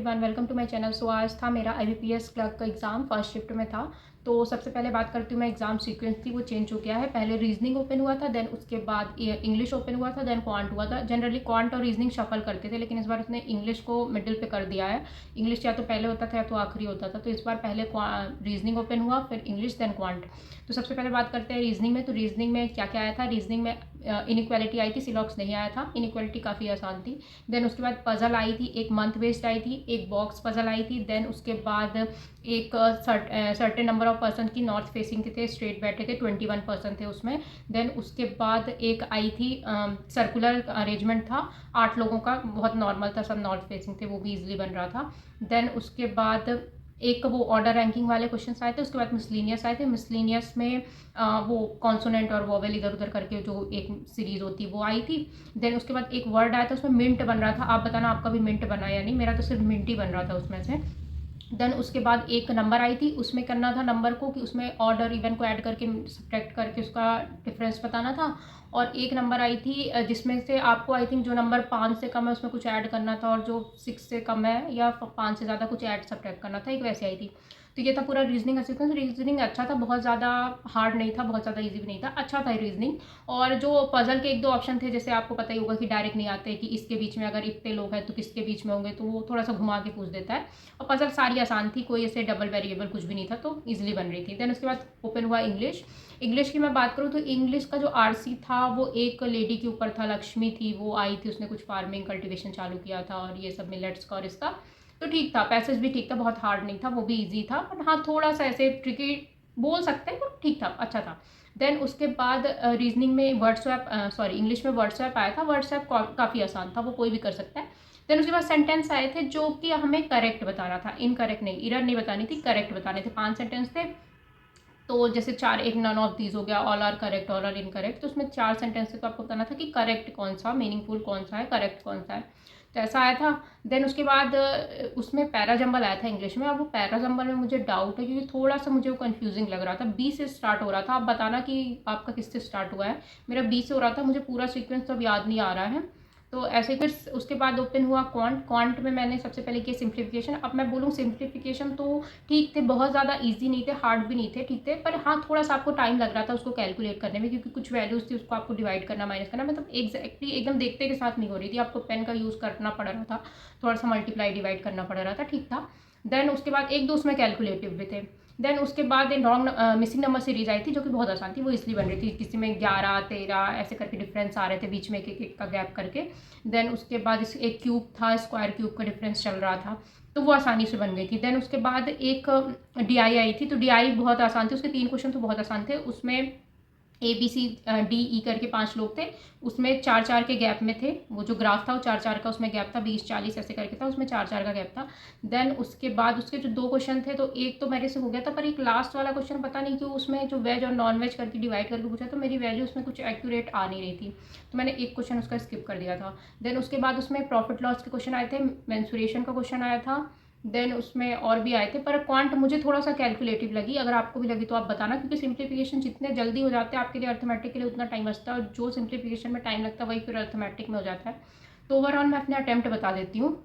Everyone, welcome to my channel. So आज था मेरा IBPS क्लर्क का एग्ज़ाम, फर्स्ट शिफ्ट में था। तो सबसे पहले बात करती हूँ मैं, एग्ज़ाम सीक्वेंस थी वो चेंज हो गया है। पहले रीजनिंग ओपन हुआ था, देन उसके बाद इंग्लिश ओपन हुआ था, देन क्वांट हुआ था। जनरली क्वांट और रीजनिंग शफल करते थे, लेकिन इस बार उसने इंग्लिश को मिडिल पे कर दिया है। इंग्लिश या तो पहले होता था या तो आखिरी होता था, तो इस बार पहले रीजनिंग ओपन हुआ, फिर इंग्लिश, देन क्वांट। तो सबसे पहले बात करते हैं रीजनिंग में। तो रीजनिंग में क्या क्या आया था? रीजनिंग में इनइक्वालिटी आई थी, सिलॉक्स नहीं आया था। इनइक्वालिटी काफ़ी आसान थी। देन उसके बाद पजल आई थी, एक मंथ बेस्ड आई थी, एक बॉक्स पजल आई थी। देन उसके बाद एक सर्टेन नंबर ऑफ पर्सन की नॉर्थ फेसिंग के थे, स्ट्रेट बैठे थे, 21 पर्सन थे उसमें। देन उसके बाद एक आई थी सर्कुलर अरेंजमेंट था 8 लोगों का, बहुत नॉर्मल था, सब नॉर्थ फेसिंग थे, वो भी इजीली बन रहा था। देन उसके बाद एक वो ऑर्डर रैंकिंग वाले क्वेश्चन आए थे। उसके बाद मिसलीनियस आए थे। मिसलीनियस में वो कॉन्सोनेंट और वोवेल इधर उधर करके जो एक सीरीज होती है वो आई थी। देन उसके बाद एक वर्ड आया था, उसमें मिंट बन रहा था। आप बताना आपका भी मिंट बना या नहीं, मेरा तो सिर्फ मिंट ही बन रहा था उसमें से। देन उसके बाद एक नंबर आई थी, उसमें करना था नंबर को कि उसमें ऑर्डर इवन को ऐड करके सब्ट्रैक्ट करके उसका डिफरेंस बताना था। और एक नंबर आई थी जिसमें से आपको आई थिंक जो नंबर 5 से कम है उसमें कुछ ऐड करना था, और जो 6 से कम है या 5 से ज़्यादा कुछ ऐड सब्ट्रैक्ट करना था, एक वैसे आई थी। तो ये था पूरा रीजनिंग का सीक्वेंस। रीजनिंग अच्छा था, बहुत ज़्यादा हार्ड नहीं था, बहुत ज़्यादा इजी भी नहीं था, अच्छा था रीजनिंग। और जो पजल के एक दो ऑप्शन थे, जैसे आपको पता ही होगा कि डायरेक्ट नहीं आते कि इसके बीच में अगर इतने लोग हैं तो किसके बीच में होंगे, तो वो थोड़ा सा घुमा के पूछ देता है। और पजल सारी आसान थी, कोई ऐसे डबल वेरिएबल कुछ भी नहीं था, तो ईजिली बन रही थी। देन उसके बाद ओपन हुआ इंग्लिश। इंग्लिश की मैं बात करूँ तो इंग्लिश का जो RC था वो एक लेडी के ऊपर था, लक्ष्मी थी, वो आई थी, उसने कुछ फार्मिंग कल्टिवेशन चालू किया था और ये सब मिलेट्स का और इसका। तो ठीक था, पैसेज भी ठीक था, बहुत हार्ड नहीं था, वो भी ईजी था, बट हाँ थोड़ा सा ऐसे ट्रिकी बोल सकते हैं, बट ठीक था, अच्छा था। देन उसके बाद रीजनिंग में इंग्लिश में वर्ड्सवैप आया था। वर्ड्सवैप काफ़ी आसान था, वो कोई भी कर सकता है। देन उसके बाद सेंटेंस आए थे जो कि हमें करेक्ट बताना था, इनकरेक्ट नहीं, इरर नहीं बतानी थी, करेक्ट बताने थे। 5 सेंटेंस थे। तो जैसे 4, एक नन ऑफ दीज हो गया, all are correct, all are incorrect. तो उसमें 4 सेंटेंस थे, तो आपको बताना था कि करेक्ट कौन सा, मीनिंगफुल कौन सा है, करेक्ट कौन सा है। तो ऐसा आया था। देन उसके बाद उसमें पैराजंबल आया था इंग्लिश में। अब वो पैराजंबल में मुझे डाउट है, क्योंकि थोड़ा सा मुझे वो कन्फ्यूजिंग लग रहा था। बी से स्टार्ट हो रहा था, आप बताना कि आपका किससे स्टार्ट हुआ है। मेरा बी से हो रहा था, मुझे पूरा सीक्वेंस तो अब याद नहीं आ रहा है। तो ऐसे फिर उसके बाद ओपन हुआ क्वांट। क्वांट में मैंने सबसे पहले किया सिंप्लीफिकेशन। अब मैं बोलूँ सिंप्लीफिकेशन तो ठीक थे, बहुत ज़्यादा इजी नहीं थे, हार्ड भी नहीं थे, ठीक थे, पर हाँ थोड़ा सा आपको टाइम लग रहा था उसको कैलकुलेट करने में, क्योंकि कुछ वैल्यूज़ थी उसको आपको डिवाइड करना, माइनस करना, मतलब एग्जैक्टली एकदम देखते के साथ नहीं हो रही थी, आपको पेन का यूज़ करना पड़ रहा था, थोड़ा सा मल्टीप्लाई डिवाइड करना पड़ रहा था, ठीक था। देन उसके बाद एक दो उसमें कैलकुलेटिव भी थे। देन उसके बाद एक रॉन्ग मिसिंग नंबर सीरीज आई थी, जो कि बहुत आसान थी, वो इसलिए बन रही थी, किसी में 11, 13 ऐसे करके डिफरेंस आ रहे थे बीच में, एक एक का गैप करके। देन उसके बाद इस एक क्यूब था, स्क्वायर क्यूब का डिफरेंस चल रहा था, तो वो आसानी से बन गई थी। देन उसके बाद एक DI आई थी, तो DI बहुत आसान थी, उसके 3 क्वेश्चन तो बहुत आसान थे। उसमें ABCD E करके 5 लोग थे, उसमें 4-4 के गैप में थे। वो जो ग्राफ था वो 4-4 का उसमें गैप था, 20-40 ऐसे करके था, उसमें 4-4 का गैप था। देन उसके बाद उसके जो 2 क्वेश्चन थे, तो एक तो मेरे से हो गया था, पर एक लास्ट वाला क्वेश्चन पता नहीं क्यों उसमें जो वेज और नॉन वेज करके डिवाइड करके पूछा, तो मेरी वैल्यू उसमें कुछ एक्यूरेट आ नहीं रही थी, तो मैंने एक क्वेश्चन उसका स्किप कर दिया था। देन उसके बाद उसमें प्रॉफिट लॉस के क्वेश्चन आए थे, मेंसुरेशन का क्वेश्चन आया था। देन उसमें और भी आए थे, पर क्वांट मुझे थोड़ा सा कैलकुलेटिव लगी। अगर आपको भी लगी तो आप बताना, क्योंकि सिंप्लीफिकेशन जितने जल्दी हो जाते हैं आपके लिए, अर्थमेटिक के लिए उतना टाइम बचता है, और जो सिंप्लीफिकेशन में टाइम लगता है वही फिर अर्थमेटिक में हो जाता है। तो ओवरऑल मैं अपने अटैम्प्ट बता देती हूँ।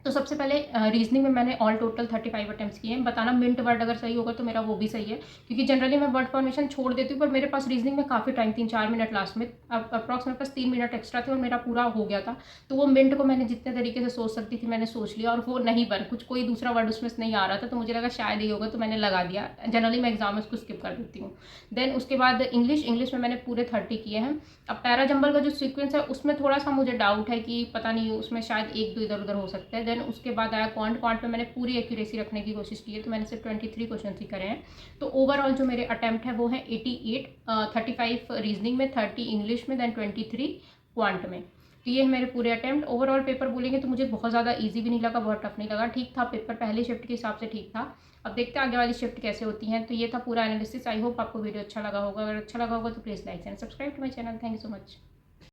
तो सबसे पहले रीजनिंग में मैंने ऑल टोटल 35 अटेम्प्ट्स किए हैं। बताना मिंट वर्ड अगर सही होगा तो मेरा वो भी सही है, क्योंकि जनरली मैं वर्ड फॉर्मेशन छोड़ देती हूँ, पर मेरे पास रीजनिंग में काफ़ी टाइम, 3-4 मिनट लास्ट में, अब अप्रॉक्स मेरे पास 3 मिनट एक्स्ट्रा थे और मेरा पूरा हो गया था। तो वो मिंट को मैंने जितने तरीके से सोच सकती थी मैंने सोच लिया, और वो नहीं बन, कुछ कोई दूसरा वर्ड उसमें से नहीं आ रहा था, तो मुझे लगा शायद ये होगा, तो मैंने लगा दिया। जनरली मैं एग्जाम में उसको स्किप कर देती हूँ। देन उसके बाद इंग्लिश में मैंने पूरे 30 किए हैं। अब पैराजंबल का जो सीक्वेंस है उसमें थोड़ा सा मुझे डाउट है कि पता नहीं उसमें शायद एक दो इधर उधर हो सकते हैं। देन उसके बाद आया क्वांट में मैंने पूरी एक्यूरेसी रखने की कोशिश की है, तो मैंने सिर्फ 23 क्वेश्चन ही करे हैं। तो ओवरऑल जो मेरे अटैम्प्ट है वो है 88, 35 रीजनिंग में, 30 इंग्लिश में, देन 23 क्वांट में। तो ये है मेरे पूरे अटैम्प्ट। ओवरऑल पेपर बोलेंगे तो मुझे बहुत ज़्यादा ईजी भी नहीं लगा, बहुत टफ नहीं लगा, ठीक था पेपर, पहले शिफ्ट के हिसाब से ठीक था। अब देखते हैं आगे वाली शिफ्ट कैसे होती हैं। तो ये था पूरा एनालिसिस। आई होप आपको वीडियो अच्छा लगा होगा, अगर अच्छा लगा होगा तो please like and subscribe to my channel. Thank you so much.